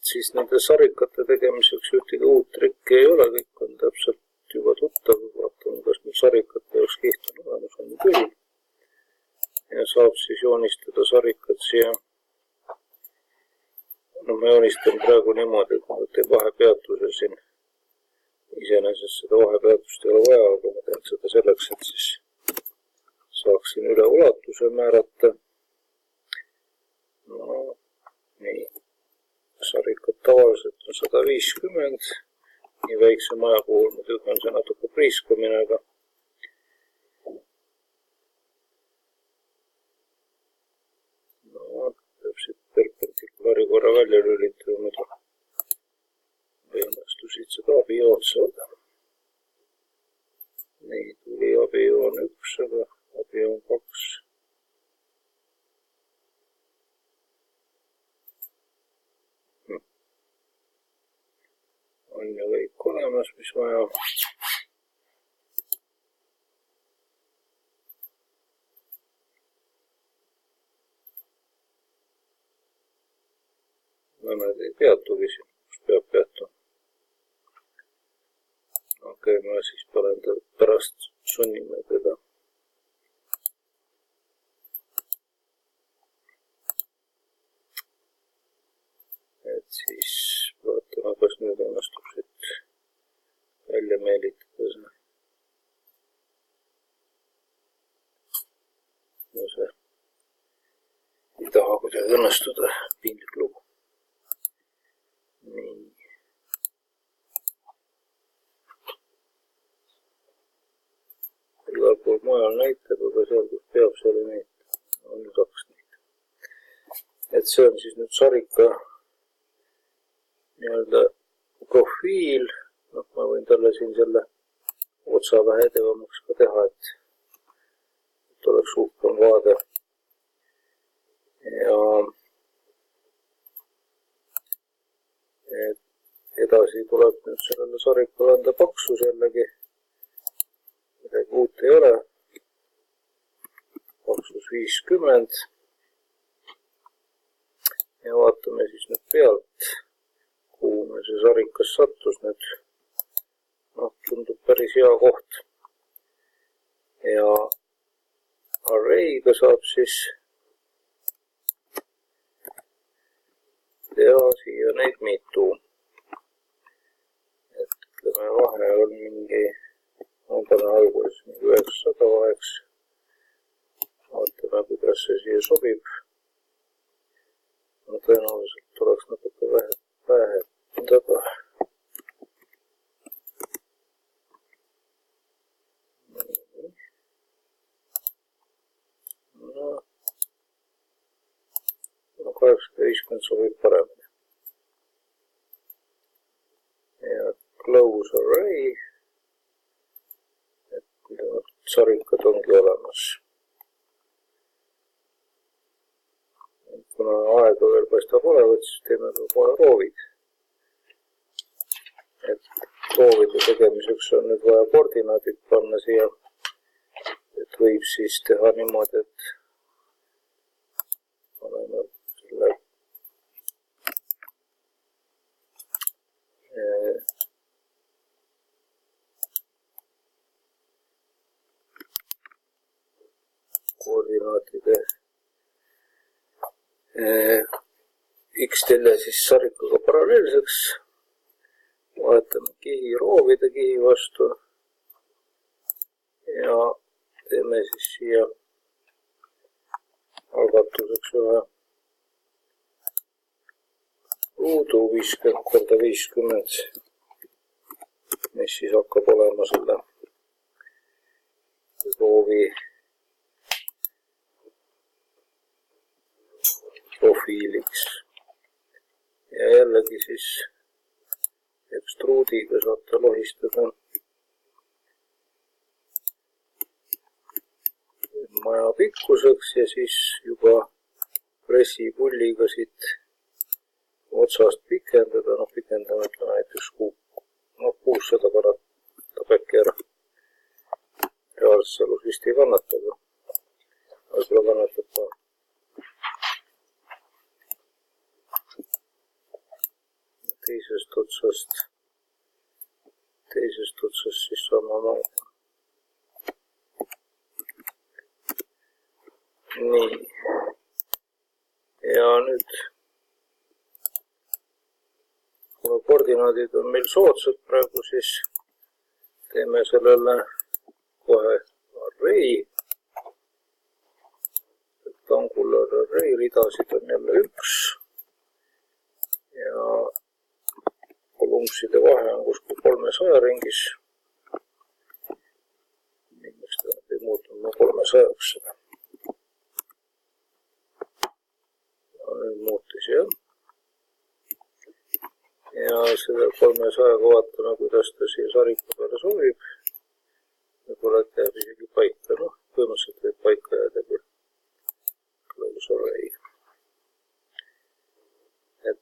siis nende sarikate tegemiseks ühtegi uut trikki ei ole, kõik on täpselt juba tuttav, vaatame, kas meil sarikate jaoks kiht on olemas, on küll. Ja saab siis joonistada sarikad siia. No ma joonistan praegu niimoodi, et ma teen vahepeatuse siin. Iseenesest seda vahepeatust ei ole vaja, aga ma teen seda selleks, et siis saaksin üle ulatuse määrata. No, nii. Sarikad tavaliselt on 150. Nii väikse maja puhul muidugi on see natuke priiskamine, aga no, peab siit perpendikulaari korra välja lülitada, muidu või õnnestusid seda abijoon saada. Nii, tuli abijoon 1, aga abijoon 2. On ju kõik olemas, mis vaja. Mõned ei peatugi siin, kus peab peatuma. Okei, ma siis panen pärast sunnime teda. Et siis vaatame, kas nüüd õnnestub siit välja meelitada see. No see ei taha kuidagi õnnestuda, piinlik lugu. Nii. Igal pool mujal näitab, aga seal, kus peab, seal ei näita. On 2 näitab. Et see on siis nüüd sarika nii-öelda profiil. No, ma võin talle siin selle otsa vähe edevamaks ka teha, et oleks uhkem vaade. Ja edasi tuleb nüüd sellele sarikule anda paksus jällegi. Midagi uut ei ole. Paksus 50. Ja vaatame siis nüüd pealt, kuhu meil see sarikas sattus nüüd. No, tundub päris hea koht. Ja array'ga saab siis teha siia neid mitu. Et ütleme, vahe on mingi, ma panen alguses mingi 900 vaheks. Vaatame, kuidas see siia sobib. No tõenäoliselt tuleks natuke vähendada. No 850 sobib paremini. Ja close array. Et sarikad ongi olemas. Kuna aega veel paistab olevat, siis teeme kohe roovid. Et roovide tegemiseks on nüüd vaja koordinaadid panna siia. Et võib siis teha niimoodi, et paneme selle koordinaatide X-telle siis sarikaga paralleelseks. Vahetame kihi roovide kihi vastu. Ja teeme siis siia algatuseks ühe ruudu 50x50, mis siis hakkab olema selle roovi profiiliks. Ja jällegi siis ekstruudiga saate lohistada maja pikkuseks ja siis juba pressipulliga siit otsast pikendada. No pikendame ütleme näiteks 600 kannatab äkki ära. Reaalses elus vist ei kannata, aga võib-olla kannatab ka. teisest otsast siis samamoodi. Nii. Ja nüüd, kuna koordinaadid on meil soodsad praegu, siis teeme sellele kohe array. Rectangular array ridasid on jälle 1 ja kolumside vahe on kuskil 300 ringis. Miks ta ei muutunud 300-ks seda? Nüüd muutis jah. Ja seda 300-ga vaatame, kuidas ta siia sarika peale sobib. Võib-olla jääb isegi paika. Põhimõtteliselt võib paika jääda küll. Lõgus array. Et